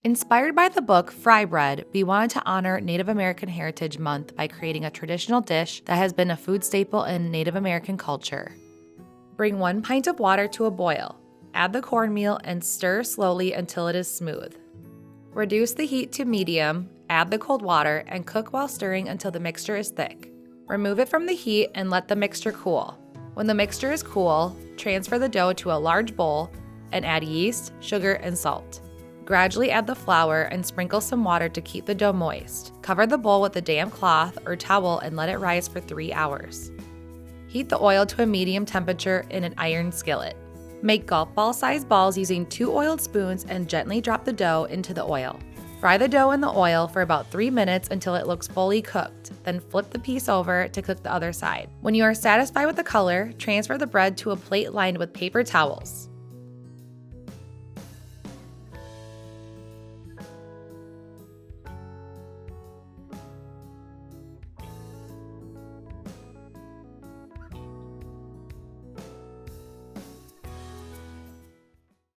Inspired by the book Fry Bread, we wanted to honor Native American Heritage Month by creating a traditional dish that has been a food staple in Native American culture. Bring 1 pint of water to a boil. Add the cornmeal and stir slowly until it is smooth. Reduce the heat to medium, add the cold water, and cook while stirring until the mixture is thick. Remove it from the heat and let the mixture cool. When the mixture is cool, transfer the dough to a large bowl and add yeast, sugar, and salt. Gradually add the flour and sprinkle some water to keep the dough moist. Cover the bowl with a damp cloth or towel and let it rise for 3 hours. Heat the oil to a medium temperature in an iron skillet. Make golf ball-sized balls using 2 oiled spoons and gently drop the dough into the oil. Fry the dough in the oil for about 3 minutes until it looks fully cooked, then flip the piece over to cook the other side. When you are satisfied with the color, transfer the bread to a plate lined with paper towels.